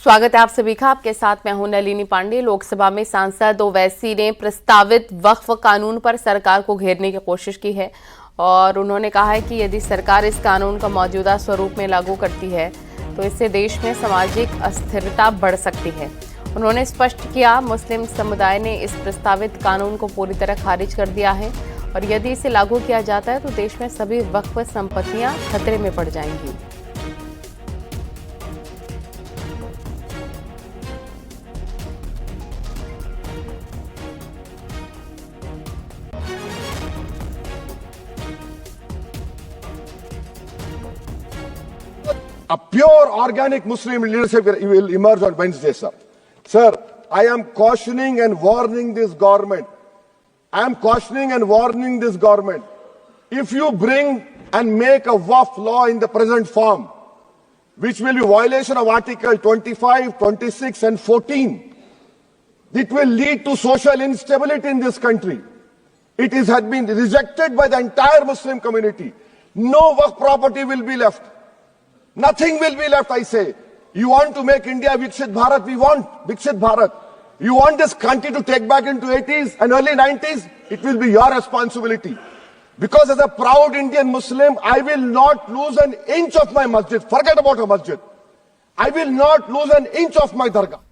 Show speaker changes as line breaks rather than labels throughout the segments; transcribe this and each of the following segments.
स्वागत है आप सभी का। आपके साथ मैं हूं नलिनी पांडे। लोकसभा में सांसद ओवैसी ने प्रस्तावित वक्फ कानून पर सरकार को घेरने की कोशिश की है और उन्होंने कहा है कि यदि सरकार इस कानून का मौजूदा स्वरूप में लागू करती है तो इससे देश में सामाजिक अस्थिरता बढ़ सकती है। उन्होंने स्पष्ट किया, मुस्लिम समुदाय ने इस प्रस्तावित कानून को पूरी तरह खारिज कर दिया है और यदि इसे लागू किया जाता है तो देश में सभी वक्फ संपत्तियां खतरे में पड़ जाएंगी।
A pure organic Muslim leadership will emerge on Wednesday, sir. Sir, I am cautioning and warning this government. If you bring and make a Waqf law in the present form, which will be violation of Article 25, 26 and 14, it will lead to social instability in this country. It has been rejected by the entire Muslim community. No Waqf property will be left. Nothing will be left, I say. You want to make India Viksit Bharat? We want Viksit Bharat. You want this country to take back into 80s and early 90s? It will be your responsibility. Because as a proud Indian Muslim, I will not lose an inch of my masjid. Forget about a masjid. I will not lose an inch of my dargah.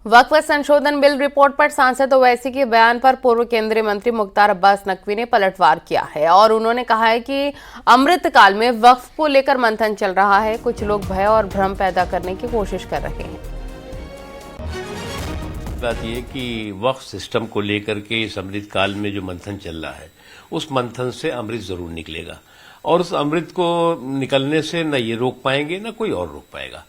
वक्फ संशोधन bill report पर सांसद ओवैसी के बयान पर पूर्व केंद्रीय मंत्री मुख्तार अब्बास नकवी ने पलटवार किया है और उन्होंने कहा है कि अमृतकाल में वक्फ को लेकर मंथन चल रहा है। कुछ लोग भय और भ्रम पैदा करने की कोशिश कर रहे हैं।
बात यह कि वक्फ सिस्टम को लेकर के इस अमृतकाल में जो मंथन चल रहा है उस मंथन से अमृत जरूर निकलेगा और उस अमृत को निकलने से न ये रोक पाएंगे न कोई और रोक पाएगा,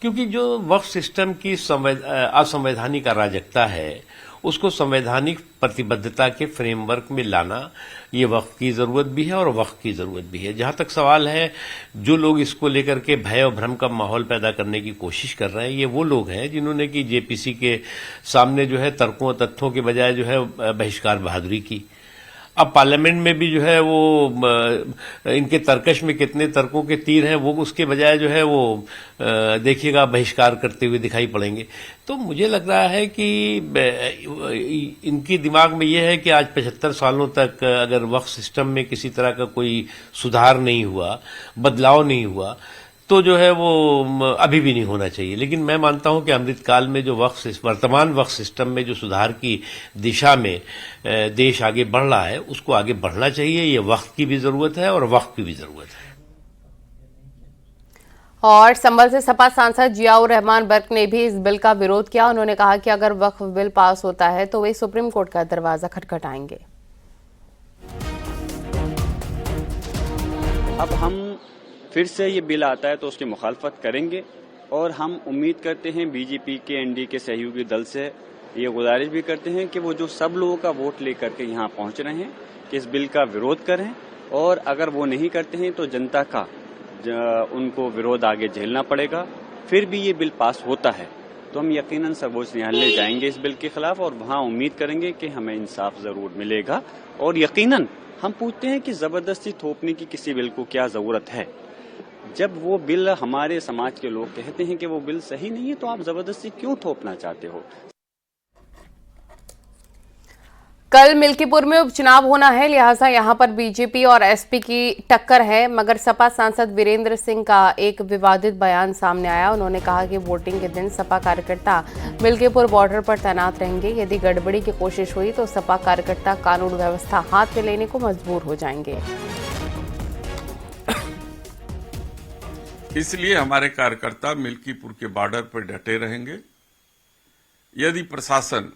क्योंकि जो वक्फ सिस्टम की असंवैधानिक अराजकता है उसको संवैधानिक प्रतिबद्धता के फ्रेमवर्क में लाना ये वक्फ की जरूरत भी है और वक्फ की जरूरत भी है। जहां तक सवाल है जो लोग इसको लेकर के भय और भ्रम का माहौल पैदा करने की कोशिश कर रहे हैं, ये वो लोग हैं जिन्होंने कि जेपीसी के सामने जो है तर्कों और तथ्यों के बजाय जो है बहिष्कार बहादुरी की। अब पार्लियामेंट में भी जो है वो इनके तर्कश में कितने तर्कों के तीर हैं वो उसके बजाय जो है वो देखिएगा बहिष्कार करते हुए दिखाई पड़ेंगे। तो मुझे लग रहा है कि इनकी दिमाग में ये है कि आज 75 सालों तक अगर वक्फ सिस्टम में किसी तरह का कोई सुधार नहीं हुआ, बदलाव नहीं हुआ, तो जो है वो अभी भी नहीं होना चाहिए। लेकिन मैं मानता हूं कि अमृतकाल में जो वर्तमान वक्फ सिस्टम में जो सुधार की दिशा में देश आगे बढ़ रहा है उसको आगे बढ़ना चाहिए। ये वक्त की भी जरूरत है और वक्त की भी जरूरत है।
और संभल से सपा सांसद जियाउर रहमान बर्क ने भी इस बिल का विरोध किया। उन्होंने कहा कि अगर वक्फ बिल पास होता है तो वे सुप्रीम कोर्ट का दरवाजा खटखटाएंगे।
अब हम फिर से ये बिल आता है तो उसकी मुखालफत करेंगे और हम उम्मीद करते हैं बीजेपी के एनडीए के सहयोगी दल से ये गुजारिश भी करते हैं कि वो जो सब लोगों का वोट लेकर के यहाँ पहुंच रहे हैं कि इस बिल का विरोध करें और अगर वो नहीं करते हैं तो जनता का उनको विरोध आगे झेलना पड़ेगा। फिर भी ये बिल पास होता है तो हम यकीनन सर्वोच्च न्यायालय जाएंगे इस बिल के खिलाफ और वहाँ उम्मीद करेंगे कि हमें इंसाफ जरूर मिलेगा। और यकीनन हम पूछते हैं कि जबरदस्ती थोपने की किसी बिल को क्या जरूरत है। जब वो बिल हमारे समाज के लोग कहते हैं कि वो बिल सही नहीं है तो आप जबरदस्ती क्यों थोपना चाहते हो।
कल मिल्कीपुर में उपचुनाव होना है, लिहाजा यहां पर बीजेपी और एसपी की टक्कर है। मगर सपा सांसद वीरेंद्र सिंह का एक विवादित बयान सामने आया। उन्होंने कहा कि वोटिंग के दिन सपा कार्यकर्ता मिल्कीपुर बॉर्डर पर तैनात रहेंगे। यदि गड़बड़ी की कोशिश हुई तो सपा कार्यकर्ता कानून व्यवस्था हाथ में लेने को मजबूर हो जाएंगे।
इसलिए हमारे कार्यकर्ता मिल्कीपुर के बॉर्डर पर डटे रहेंगे। यदि प्रशासन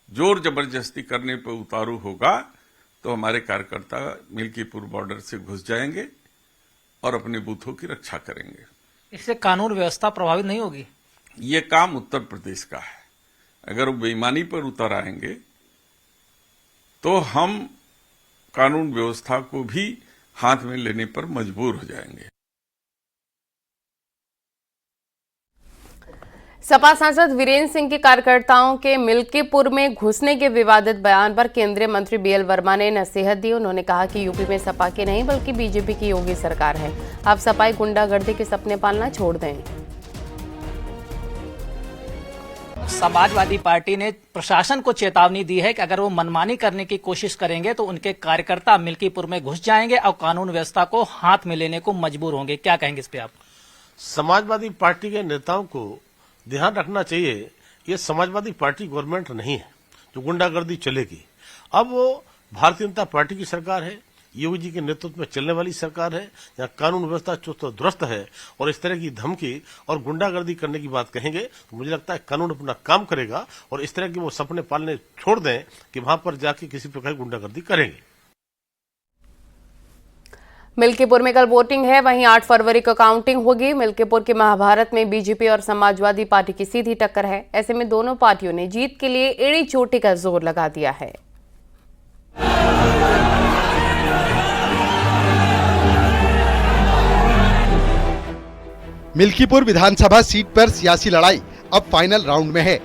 जोर जबरदस्ती करने पर उतारू होगा तो हमारे कार्यकर्ता मिल्कीपुर बॉर्डर से घुस जाएंगे और अपने बूथों की रक्षा करेंगे।
इससे कानून व्यवस्था प्रभावित नहीं होगी?
ये काम उत्तर प्रदेश का है। अगर वो बेईमानी पर उतर आएंगे तो हम कानून व्यवस्था को भी हाथ में लेने पर मजबूर हो जाएंगे।
सपा सांसद वीरेंद्र सिंह के कार्यकर्ताओं के मिल्कीपुर में घुसने के विवादित बयान पर केंद्रीय मंत्री बीएल वर्मा ने नसीहत दी। उन्होंने कहा कि यूपी में सपा की नहीं बल्कि बीजेपी की योगी सरकार है। आप सपाई गुंडागर्दी के सपने पालना छोड़ दें।
समाजवादी पार्टी ने प्रशासन को चेतावनी दी है कि अगर वो मनमानी करने की कोशिश करेंगे तो उनके कार्यकर्ता मिल्कीपुर में घुस जाएंगे और कानून व्यवस्था को हाथ में लेने को मजबूर होंगे। क्या कहेंगे इस पे आप?
समाजवादी पार्टी के नेताओं को ध्यान रखना चाहिए, ये समाजवादी पार्टी गवर्नमेंट नहीं है जो गुंडागर्दी चलेगी। अब वो भारतीय जनता पार्टी की सरकार है, योगी जी के नेतृत्व में चलने वाली सरकार है, यहाँ कानून व्यवस्था चुस्त दुरुस्त है। और इस तरह की धमकी और गुंडागर्दी करने की बात कहेंगे तो मुझे लगता है कानून अपना काम करेगा और इस तरह की वो सपने पालने छोड़ दें कि वहां पर जाके किसी प्रकार की गुंडागर्दी करेंगे।
मिल्कीपुर में कल वोटिंग है, वहीं 8 फरवरी को काउंटिंग होगी। मिल्कीपुर के महाभारत में बीजेपी और समाजवादी पार्टी की सीधी टक्कर है। ऐसे में दोनों पार्टियों ने जीत के लिए एड़ी चोटी का जोर लगा दिया है।
मिल्कीपुर विधानसभा सीट पर सियासी लड़ाई अब फाइनल राउंड में है।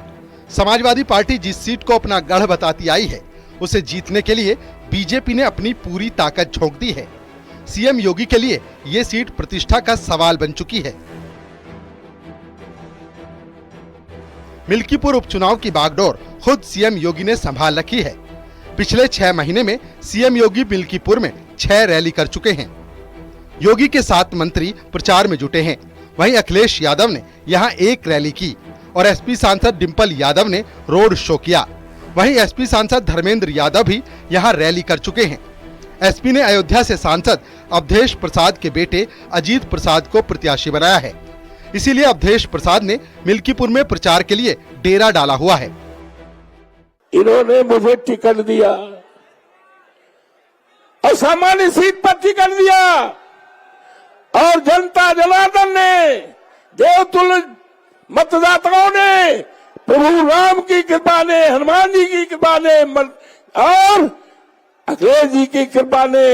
समाजवादी पार्टी जिस सीट को अपना गढ़ बताती आई है, उसे जीतने के लिए बीजेपी ने अपनी पूरी ताकत झोंक दी है। सीएम योगी के लिए ये सीट प्रतिष्ठा का सवाल बन चुकी है। मिल्कीपुर उपचुनाव की बागडोर खुद सीएम योगी ने संभाल रखी है। पिछले 6 महीने में सीएम योगी मिल्कीपुर में 6 रैली कर चुके हैं। योगी के 7 मंत्री प्रचार में जुटे हैं। वहीं अखिलेश यादव ने यहां 1 रैली की और एसपी सांसद डिंपल यादव ने रोड शो किया। वहीं एसपी सांसद धर्मेंद्र यादव भी यहां रैली कर चुके हैं। एसपी ने अयोध्या से सांसद अवधेश प्रसाद के बेटे अजीत प्रसाद को प्रत्याशी बनाया है। इसीलिए अवधेश प्रसाद ने मिल्कीपुर में प्रचार के लिए डेरा डाला हुआ है।
इन्होंने मुझे टिकट दिया और सामान्य सीट पर टिकट दिया और जनता जनार्दन ने, देवतुल्य मतदाताओं ने, प्रभु राम की कृपा ने, हनुमान जी की कृपा ने और अखिलेश जी की कृपा ने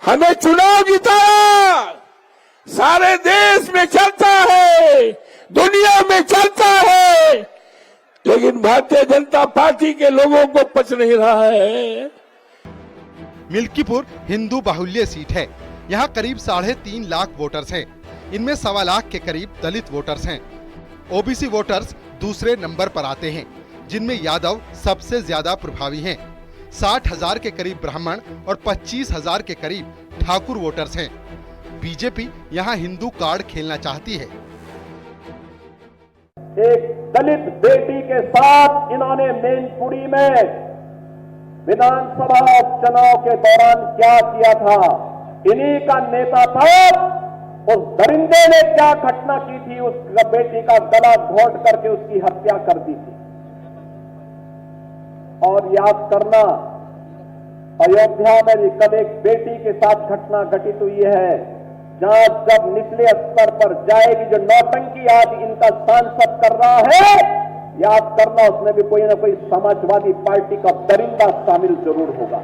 हमें चुनाव जिताया। सारे देश में चर्चा है, दुनिया में चर्चा है, लेकिन भारतीय जनता पार्टी के लोगों को पच नहीं रहा है।
मिल्कीपुर हिंदू बाहुल्य सीट है। यहाँ करीब 3.5 लाख वोटर्स हैं। इनमें 1.25 लाख के करीब दलित वोटर्स हैं। ओबीसी वोटर्स दूसरे नंबर पर आते हैं, जिनमें यादव सबसे ज्यादा प्रभावी हैं। 60,000 के करीब ब्राह्मण और 25,000 के करीब ठाकुर वोटर्स हैं। बीजेपी यहाँ हिंदू कार्ड खेलना चाहती है।
एक दलित बेटी के साथ इन्होंने मैनपुरी में विधानसभा चुनाव के दौरान क्या किया था, इन्हीं का नेता था। उस दरिंदे ने क्या घटना की थी, उस बेटी का गला घोंट करके उसकी हत्या कर दी थी। और याद करना, अयोध्या में कल एक बेटी के साथ घटना घटित हुई है, जहां जब निचले स्तर पर जाएगी, जो नौटंकी आज इनका सांसद कर रहा है, याद करना उसमें भी कोई ना कोई समाजवादी पार्टी का दरिंदा शामिल जरूर होगा।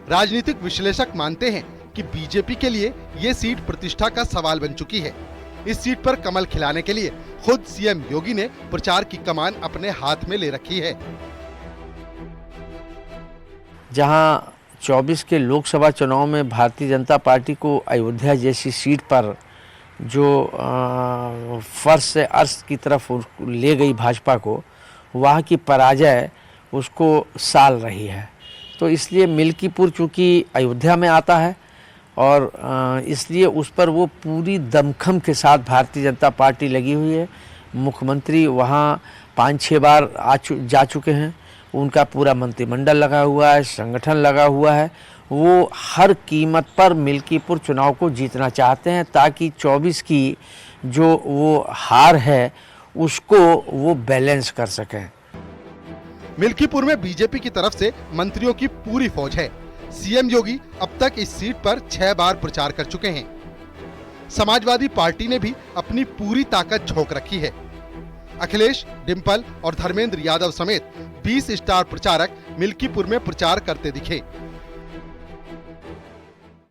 राजनीतिक विश्लेषक मानते हैं कि बीजेपी के लिए ये सीट प्रतिष्ठा का सवाल बन चुकी है। इस सीट पर कमल खिलाने के लिए खुद सीएम योगी ने प्रचार की कमान अपने हाथ में ले रखी है।
जहां 24 के लोकसभा चुनाव में भारतीय जनता पार्टी को अयोध्या जैसी सीट पर जो फर्श से अर्श की तरफ ले गई भाजपा को, वहाँ की पराजय उसको साल रही है। तो इसलिए मिल्कीपुर चूँकि अयोध्या में आता है और इसलिए उस पर वो पूरी दमखम के साथ भारतीय जनता पार्टी लगी हुई है। मुख्यमंत्री वहाँ 5-6 बार जा चुके हैं, उनका पूरा मंत्रिमंडल लगा हुआ है, संगठन लगा हुआ है। वो हर कीमत पर मिल्कीपुर चुनाव को जीतना चाहते हैं ताकि 24 की जो वो हार है उसको वो बैलेंस कर सकें।
मिल्कीपुर में बीजेपी की तरफ से मंत्रियों की पूरी फौज है। सीएम योगी अब तक इस सीट पर 6 बार प्रचार कर चुके हैं। समाजवादी पार्टी ने भी अपनी पूरी ताकत झोंक रखी है। अखिलेश, डिंपल और धर्मेंद्र यादव समेत 20 स्टार प्रचारक मिल्कीपुर में प्रचार करते दिखे।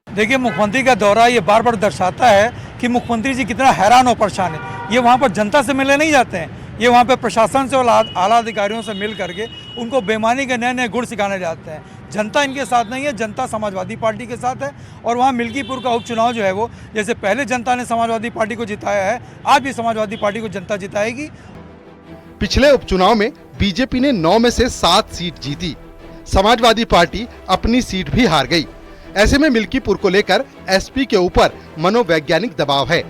देखिए, मुख्यमंत्री का दौरा ये बार बार दर्शाता है कि मुख्यमंत्री जी कितना हैरान और परेशान है। ये वहाँ पर जनता से मिलने नहीं जाते हैं, ये वहाँ पे प्रशासन से और आला अधिकारियों से मिल करके उनको बेईमानी के नए नए गुण सिखाने जाते हैं। जनता इनके साथ नहीं है, जनता समाजवादी पार्टी के साथ है। और वहाँ मिल्कीपुर का उपचुनाव जो है वो, जैसे पहले जनता ने समाजवादी पार्टी को जिताया है, आज भी समाजवादी पार्टी को जनता जिताएगी।
पिछले उपचुनाव में बीजेपी ने 9 में से 7 सीट जीती। समाजवादी पार्टी अपनी सीट भी हार गई। ऐसे में मिल्कीपुर को लेकर एसपी के ऊपर मनोवैज्ञानिक दबाव है।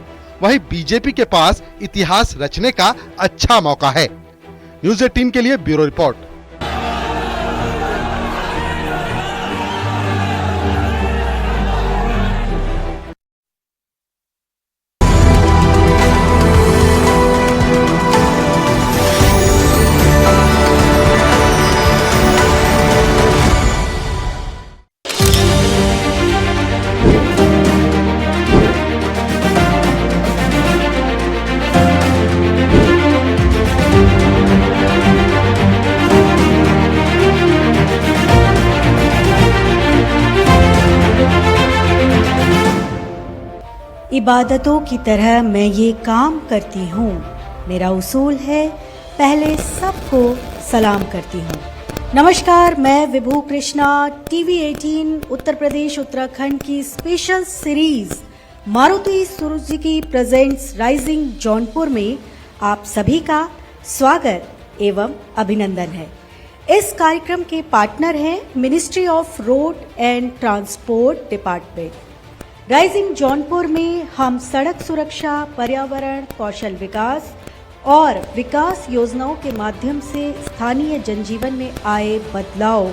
वहीं बीजेपी के पास इतिहास रचने का अच्छा मौका है। न्यूज़ 18 के लिए ब्यूरो रिपोर्ट।
इबादतों की तरह मैं ये काम करती हूँ। मेरा उसूल है पहले सबको सलाम करती हूँ। नमस्कार, मैं विभू कृष्णा टीवी 18 उत्तर प्रदेश उत्तराखंड की special series Maruti Suzuki presents rising Jaunpur में आप सभी का स्वागत एवं अभिनंदन है। इस कार्यक्रम के पार्टनर हैं ministry of road and transport department. Rising Jaunpur में हम सड़क सुरक्षा, पर्यावरण, कौशल विकास और विकास योजनाओं के माध्यम से स्थानीय जनजीवन में आए बदलाव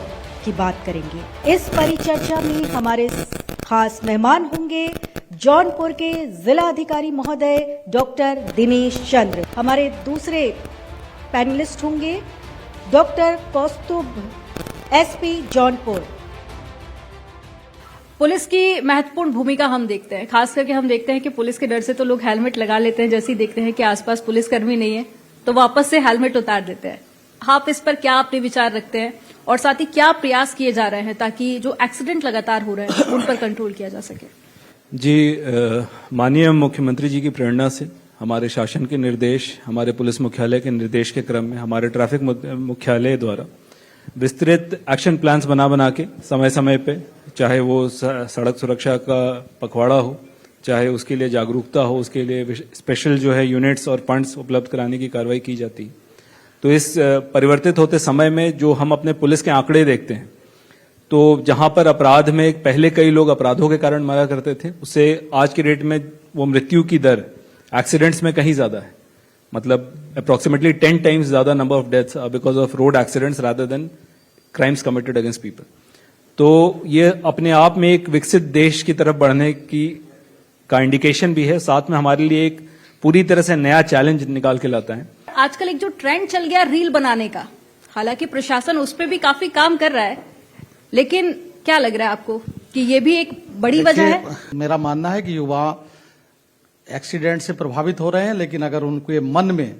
की बात करेंगे। इस परिचर्चा में हमारे खास मेहमान होंगे जौनपुर के जिला अधिकारी महोदय डॉक्टर दिनेश चंद्र। हमारे दूसरे पैनलिस्ट होंगे डॉक्टर कौस्तुभ, एसपी जौनपुर।
पुलिस की महत्वपूर्ण भूमिका हम देखते हैं, खास करके हम देखते हैं कि पुलिस के डर से तो लोग हेलमेट लगा लेते हैं, जैसे ही देखते हैं कि आसपास पुलिसकर्मी नहीं है तो वापस से हेलमेट उतार देते हैं। आप इस पर क्या अपने विचार रखते हैं और साथ ही क्या प्रयास किए जा रहे हैं ताकि जो एक्सीडेंट लगातार हो रहे हैं उन पर कंट्रोल किया जा सके?
जी, माननीय मुख्यमंत्री जी की प्रेरणा से, हमारे शासन के निर्देश, हमारे पुलिस मुख्यालय के निर्देश के क्रम में हमारे ट्रैफिक मुख्यालय द्वारा विस्तृत एक्शन प्लान्स बना के समय समय पे, चाहे वो सड़क सुरक्षा का पखवाड़ा हो, चाहे उसके लिए जागरूकता हो, उसके लिए स्पेशल जो है यूनिट्स और फंड्स उपलब्ध कराने की कार्रवाई की जाती है। तो इस परिवर्तित होते समय में जो हम अपने पुलिस के आंकड़े देखते हैं, तो जहां पर अपराध में पहले कई लोग अपराधों के कारण मरा करते थे, उससे आज की डेट में वो मृत्यु की दर एक्सीडेंट्स में कहीं ज्यादा है। मतलब अप्रोक्सीमेटली 10 टाइम्स ज्यादा number of deaths because of road accidents rather than crimes committed against people. तो ये अपने आप में एक विकसित देश की तरफ बढ़ने का इंडिकेशन भी है, साथ में हमारे लिए एक पूरी तरह से नया चैलेंज निकाल के लाता है।
आजकल एक जो ट्रेंड चल गया रील बनाने का, हालांकि प्रशासन उस पर भी काफी काम कर रहा है, लेकिन क्या लग रहा है आपको कि ये भी एक बड़ी वजह है?
मेरा मानना है कि युवा एक्सीडेंट से प्रभावित हो रहे हैं, लेकिन अगर उनके मन में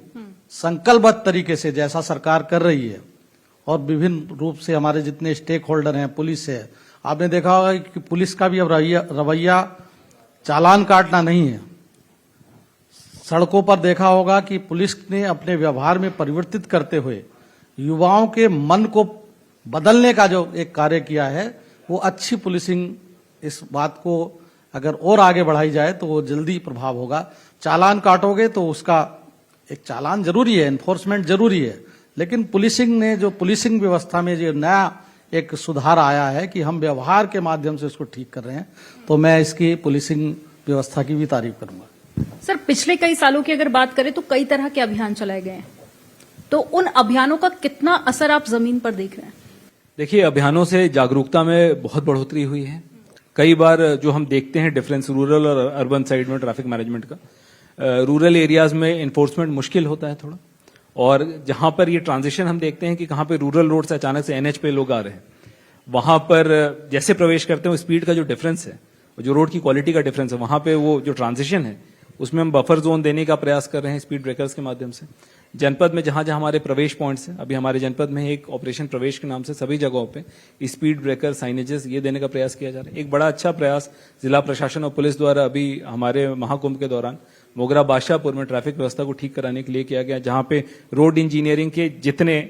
संकल्पबद्ध तरीके से, जैसा सरकार कर रही है और विभिन्न रूप से हमारे जितने स्टेक होल्डर हैं, पुलिस है, आपने देखा होगा कि पुलिस का भी अब रवैया चालान काटना नहीं है। सड़कों पर देखा होगा कि पुलिस ने अपने व्यवहार में परिवर्तित करते हुए युवाओं के मन को बदलने का जो एक कार्य किया है, वो अच्छी पुलिसिंग, इस बात को अगर और आगे बढ़ाई जाए तो वो जल्दी प्रभाव होगा। चालान काटोगे तो उसका एक चालान जरूरी है, एनफोर्समेंट जरूरी है, लेकिन पुलिसिंग ने जो पुलिसिंग व्यवस्था में जो नया एक सुधार आया है कि हम व्यवहार के माध्यम से उसको ठीक कर रहे हैं, तो मैं इसकी पुलिसिंग व्यवस्था की भी तारीफ करूंगा।
सर, पिछले कई सालों की अगर बात करें तो कई तरह के अभियान चलाए गए हैं, तो उन अभियानों का कितना असर आप जमीन पर देख रहे हैं?
देखिए, अभियानों से जागरूकता में बहुत बढ़ोतरी हुई है। कई बार जो हम देखते हैं डिफरेंस रूरल और अर्बन साइड में ट्रैफिक मैनेजमेंट का, रूरल एरियाज में इन्फोर्समेंट मुश्किल होता है थोड़ा, और जहां पर ये ट्रांजिशन हम देखते हैं कि कहां पे रूरल रोड से अचानक से एनएच पे लोग आ रहे हैं, वहां पर जैसे प्रवेश करते हैं स्पीड का जो डिफरेंस है, जो रोड की क्वालिटी का डिफरेंस है, वहां पे वो जो ट्रांजिशन है उसमें हम बफर जोन देने का प्रयास कर रहे हैं स्पीड ब्रेकर्स के माध्यम से। जनपद में जहां जहां हमारे प्रवेश पॉइंट्स हैं, अभी हमारे जनपद में एक ऑपरेशन प्रवेश के नाम से सभी जगहों पे स्पीड ब्रेकर साइनेजेस ये देने का प्रयास किया जा रहा है। एक बड़ा अच्छा प्रयास जिला प्रशासन और पुलिस द्वारा अभी हमारे महाकुंभ के दौरान मोगरा बादशाहपुर में ट्रैफिक व्यवस्था को ठीक कराने के लिए किया गया, जहां पे रोड इंजीनियरिंग के जितने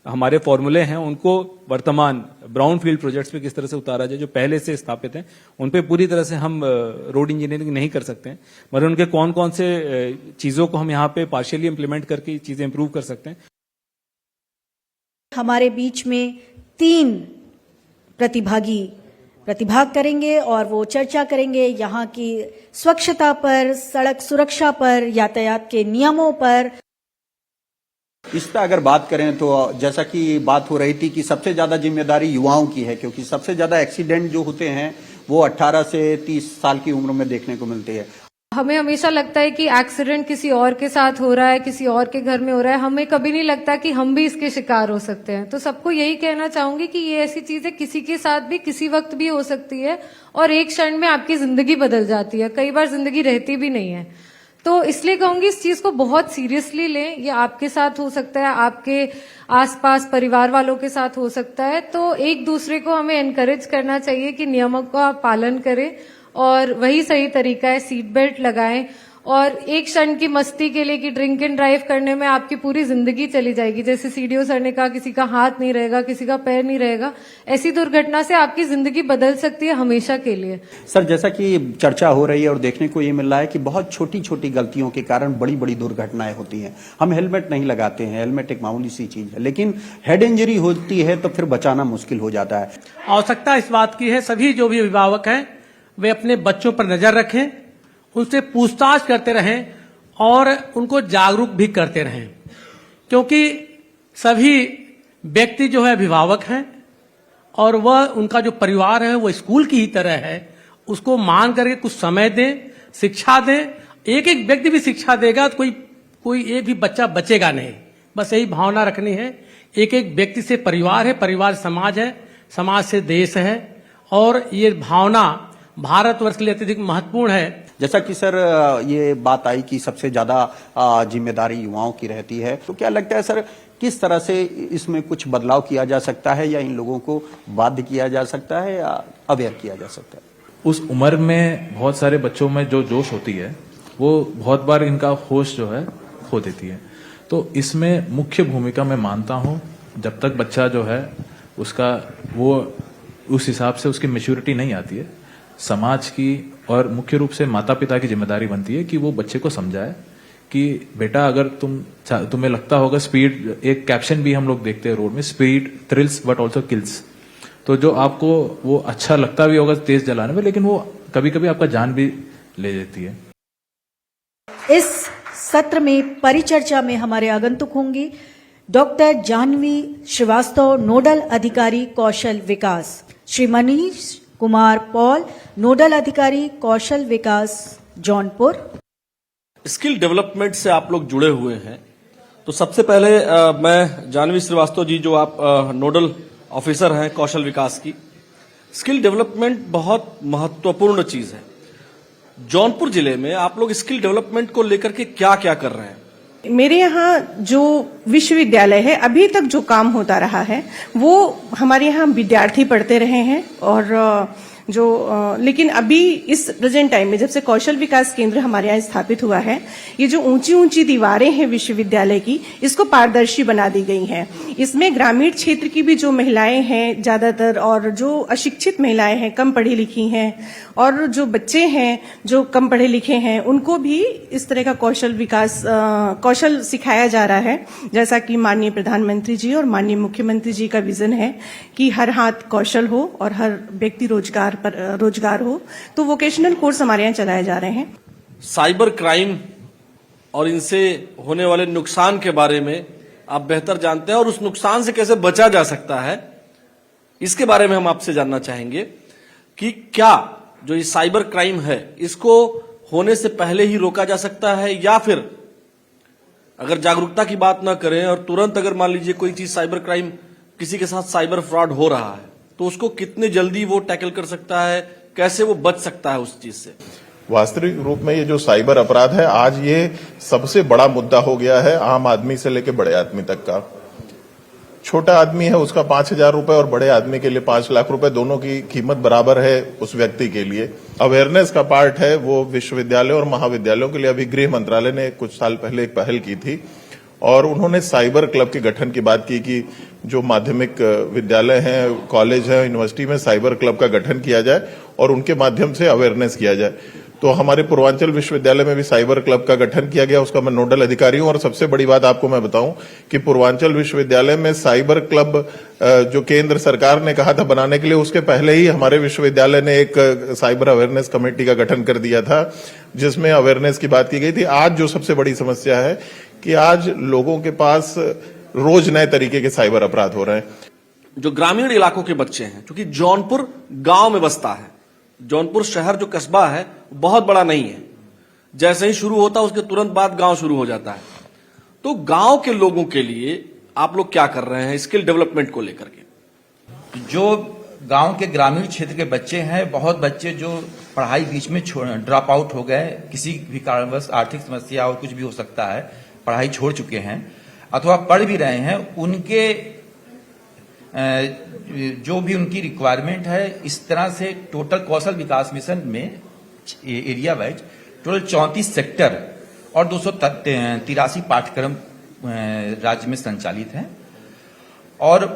हमारे फॉर्मूले हैं उनको वर्तमान ब्राउन फील्ड प्रोजेक्ट्स पे किस तरह से उतारा जाए, जो पहले से स्थापित हैं उन पे पूरी तरह से हम रोड इंजीनियरिंग नहीं कर सकते हैं, मगर उनके कौन कौन से चीजों को हम यहाँ पे पार्शियली इंप्लीमेंट करके चीजें इंप्रूव कर सकते हैं।
हमारे बीच में 3 प्रतिभागी प्रतिभाग करेंगे और वो चर्चा करेंगे यहाँ की स्वच्छता पर, सड़क सुरक्षा पर, यातायात के नियमों पर।
इस पर अगर बात करें तो जैसा कि बात हो रही थी कि सबसे ज्यादा जिम्मेदारी युवाओं की है, क्योंकि सबसे ज्यादा एक्सीडेंट जो होते हैं वो 18 से 30 साल की उम्र में देखने को मिलते हैं।
हमें हमेशा लगता है कि एक्सीडेंट किसी और के साथ हो रहा है, किसी और के घर में हो रहा है, हमें कभी नहीं लगता कि हम भी इसके शिकार हो सकते हैं। तो सबको यही कहना चाहूंगी कि ये ऐसी चीज है, किसी के साथ भी किसी वक्त भी हो सकती है और एक क्षण में आपकी जिंदगी बदल जाती है, कई बार जिंदगी रहती भी नहीं है। तो इसलिए कहूंगी इस चीज को बहुत सीरियसली लें। ये आपके साथ हो सकता है, आपके आसपास परिवार वालों के साथ हो सकता है। तो एक दूसरे को हमें एनकरेज करना चाहिए कि नियमों का पालन करें और वही सही तरीका है, सीट बेल्ट लगाएं। और एक क्षण की मस्ती के लिए कि ड्रिंक एंड ड्राइव करने में आपकी पूरी जिंदगी चली जाएगी। जैसे सीडीओ सर ने कहा, किसी का हाथ नहीं रहेगा, किसी का पैर नहीं रहेगा, ऐसी दुर्घटना से आपकी जिंदगी बदल सकती है हमेशा के लिए।
सर, जैसा कि चर्चा हो रही है और देखने को ये मिल रहा है कि बहुत छोटी छोटी गलतियों के कारण बड़ी बड़ी दुर्घटनाएं होती हैं। हम हेलमेट नहीं लगाते हैं, हेलमेट एक मामूली सी चीज है, लेकिन हेड इंजरी होती है तो फिर बचाना मुश्किल हो जाता है।
आवश्यकता इस बात की है, सभी जो भी अभिभावक हैं वे अपने बच्चों पर नजर रखें, उनसे पूछताछ करते रहें और उनको जागरूक भी करते रहें, क्योंकि सभी व्यक्ति जो है अभिभावक हैं और वह उनका जो परिवार है वो स्कूल की ही तरह है। उसको मान करके कुछ समय दें, शिक्षा दें। एक एक व्यक्ति भी शिक्षा देगा तो कोई एक भी बच्चा बचेगा नहीं। बस यही भावना रखनी है। एक एक व्यक्ति से परिवार है, परिवार समाज है, समाज से देश है, और ये भावना भारतवर्ष के लिए अत्यधिक महत्वपूर्ण है।
जैसा कि सर ये बात आई कि सबसे ज्यादा जिम्मेदारी युवाओं की रहती है, तो क्या लगता है सर किस तरह से इसमें कुछ बदलाव किया जा सकता है, या इन लोगों को बाध्य किया जा सकता है या अवेयर किया जा सकता है?
उस उम्र में बहुत सारे बच्चों में जो जोश होती है वो बहुत बार इनका होश जो है खो देती है। तो इसमें मुख्य भूमिका मैं मानता हूं, जब तक बच्चा जो है उसका वो उस हिसाब से उसकी मैच्योरिटी नहीं आती है, समाज की और मुख्य रूप से माता पिता की जिम्मेदारी बनती है कि वो बच्चे को समझाए कि बेटा अगर तुम्हें लगता होगा स्पीड, एक कैप्शन भी हम लोग देखते हैं रोड में, speed thrills but also kills. तो जो आपको वो अच्छा लगता भी होगा तेज चलाने में, लेकिन वो कभी कभी आपका जान भी ले लेती है।
इस सत्र में परिचर्चा में हमारे आगंतुक होंगी डॉक्टर जाह्नवी श्रीवास्तव, नोडल अधिकारी कौशल विकास, श्री मनीष कुमार पॉल, नोडल अधिकारी कौशल विकास जौनपुर।
स्किल डेवलपमेंट से आप लोग जुड़े हुए हैं, तो सबसे पहले मैं जाह्नवी श्रीवास्तव जी, जो आप नोडल ऑफिसर हैं कौशल विकास की, स्किल डेवलपमेंट बहुत महत्वपूर्ण चीज है। जौनपुर जिले में आप लोग स्किल डेवलपमेंट को लेकर के क्या क्या कर रहे हैं?
मेरे यहाँ जो विश्वविद्यालय है, अभी तक जो काम होता रहा है वो हमारे यहाँ विद्यार्थी पढ़ते रहे हैं, और लेकिन अभी इस प्रेजेंट टाइम में जब से कौशल विकास केंद्र हमारे यहाँ स्थापित हुआ है, ये जो ऊंची ऊंची दीवारें हैं विश्वविद्यालय की, इसको पारदर्शी बना दी गई हैं। इसमें ग्रामीण क्षेत्र की भी जो महिलाएं हैं ज्यादातर, और जो अशिक्षित महिलाएं हैं, कम पढ़ी लिखी हैं, और जो बच्चे हैं जो कम पढ़े लिखे हैं, उनको भी इस तरह का कौशल सिखाया जा रहा है। जैसा कि माननीय प्रधानमंत्री जी और माननीय मुख्यमंत्री जी का विजन है कि हर हाथ कौशल हो और हर व्यक्ति रोजगार हो, तो वोकेशनल कोर्स हमारे यहाँ चलाए जा रहे हैं।
साइबर क्राइम और इनसे होने वाले नुकसान के बारे में आप बेहतर जानते हैं, और उस नुकसान से कैसे बचा जा सकता है, इसके बारे में हम आपसे जानना चाहेंगे कि क्या जो ये साइबर क्राइम है इसको होने से पहले ही रोका जा सकता है, या फिर अगर जागरूकता की बात ना करें और तुरंत अगर मान लीजिए कोई चीज साइबर क्राइम, किसी के साथ साइबर फ्रॉड हो रहा है, तो उसको कितने जल्दी वो टैकल कर सकता है, कैसे वो बच सकता है उस चीज से?
वास्तविक रूप में ये जो साइबर अपराध है, आज ये सबसे बड़ा मुद्दा हो गया है, आम आदमी से लेकर बड़े आदमी तक का। छोटा आदमी है उसका 5,000 रुपए और बड़े आदमी के लिए 5 लाख रुपए, दोनों की कीमत बराबर है उस व्यक्ति के लिए। अवेयरनेस का पार्ट है वो विश्वविद्यालयों और महाविद्यालयों के लिए। अभी गृह मंत्रालय ने कुछ साल पहले एक पहल की थी और उन्होंने साइबर क्लब के गठन की बात की कि जो माध्यमिक विद्यालय हैं, कॉलेज हैं, यूनिवर्सिटी में साइबर क्लब का गठन किया जाए और उनके माध्यम से अवेयरनेस किया जाए। तो हमारे पूर्वांचल विश्वविद्यालय में भी साइबर क्लब का गठन किया गया, उसका मैं नोडल अधिकारी हूं। और सबसे बड़ी बात आपको मैं बताऊं कि पूर्वांचल विश्वविद्यालय में साइबर क्लब जो केंद्र सरकार ने कहा था बनाने के लिए, उसके पहले ही हमारे विश्वविद्यालय ने एक साइबर अवेयरनेस कमेटी का गठन कर दिया था, जिसमें अवेयरनेस की बात की गई थी। आज जो सबसे बड़ी समस्या है कि आज लोगों के पास रोज नए तरीके के साइबर अपराध हो रहे हैं।
जो ग्रामीण इलाकों के बच्चे हैं, क्योंकि जौनपुर गांव में बसता है, जौनपुर शहर जो कस्बा है बहुत बड़ा नहीं है, जैसे ही शुरू होता है उसके तुरंत बाद गांव शुरू हो जाता है। तो गांव के लोगों के लिए आप लोग क्या कर रहे हैं स्किल डेवलपमेंट को लेकर के?
जो गांव के ग्रामीण क्षेत्र के बच्चे हैं, बहुत बच्चे जो पढ़ाई बीच में ड्रॉप आउट हो गए, किसी भी कारणवश आर्थिक समस्या और कुछ भी हो सकता है, पढ़ाई छोड़ चुके हैं अथवा पढ़ भी रहे हैं, उनके जो भी उनकी रिक्वायरमेंट है, इस तरह से टोटल कौशल विकास मिशन में एरिया वाइज टोटल 34 सेक्टर और 283 पाठ्यक्रम राज्य में संचालित हैं। और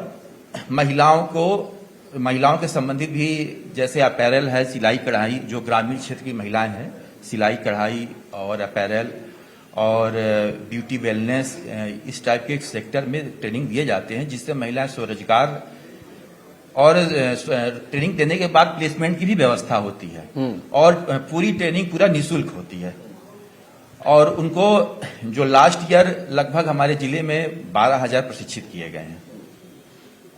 महिलाओं के संबंधित भी जैसे अपैरल है, सिलाई कढ़ाई, जो ग्रामीण क्षेत्र की महिलाएं हैं, सिलाई कढ़ाई और अपैरल और ब्यूटी वेलनेस, इस टाइप के सेक्टर में ट्रेनिंग दिए जाते हैं, जिससे महिलाएं स्वरोजगार और ट्रेनिंग देने के बाद प्लेसमेंट की भी व्यवस्था होती है। और पूरी ट्रेनिंग पूरा निःशुल्क होती है। और उनको जो लास्ट ईयर लगभग हमारे जिले में 12,000 प्रशिक्षित किए गए हैं।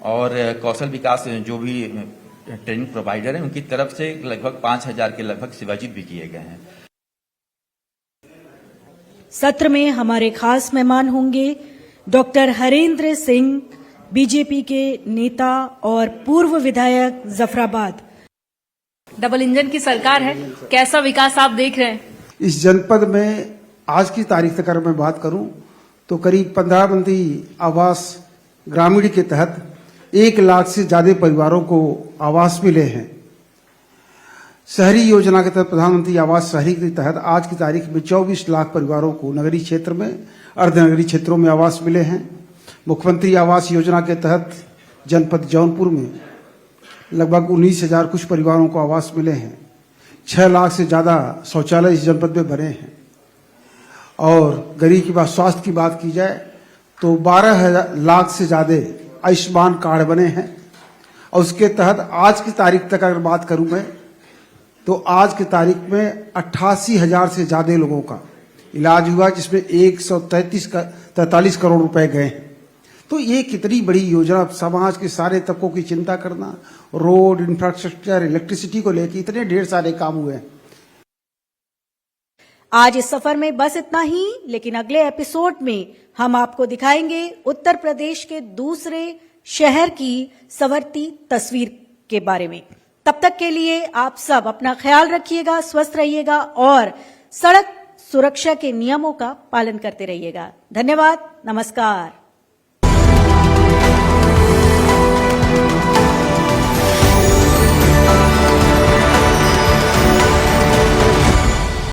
और कौशल विकास जो भी ट्रेनिंग प्रोवाइडर हैं, उनकी तरफ से लगभग 5,000 के लगभग सेवाजित भी किए गए हैं।
सत्र में हमारे खास मेहमान होंगे डॉक्टर हरेंद्र सिंह, बीजेपी के नेता और पूर्व विधायक जफराबाद।
डबल इंजन की सरकार है, कैसा विकास आप देख रहे हैं?
इस जनपद में आज की तारीख तक अगर मैं बात करूं तो करीब 15 मंत्री आवास ग्रामीण के तहत 1 लाख से ज्यादा परिवारों को आवास मिले हैं। शहरी योजना के तहत प्रधानमंत्री आवास शहरी के तहत आज की तारीख में 24 लाख परिवारों को नगरीय क्षेत्र में, अर्धनगरीय क्षेत्रों में आवास मिले हैं। मुख्यमंत्री आवास योजना के तहत जनपद जौनपुर में लगभग 19,000 कुछ परिवारों को आवास मिले हैं। 6 लाख से ज्यादा शौचालय इस जनपद में बने हैं। और गरीब की बात, स्वास्थ्य की बात की जाए तो 12 लाख से ज्यादा आयुष्मान कार्ड बने हैं। और उसके तहत आज की तारीख तक अगर बात करूं मैं तो आज की तारीख में 88,000 से ज्यादा लोगों का इलाज हुआ, जिसमें 143 करोड़ रुपए गए हैं। तो ये कितनी बड़ी योजना, समाज के सारे तबकों की चिंता करना, रोड, इंफ्रास्ट्रक्चर, इलेक्ट्रिसिटी को लेकर इतने ढेर सारे काम हुए हैं।
आज इस सफर में बस इतना ही, लेकिन अगले एपिसोड में हम आपको दिखाएंगे उत्तर प्रदेश के दूसरे शहर की संवरती तस्वीर के बारे में। तब तक के लिए आप सब अपना ख्याल रखिएगा, स्वस्थ रहिएगा और सड़क सुरक्षा के नियमों का पालन करते रहिएगा। धन्यवाद, नमस्कार।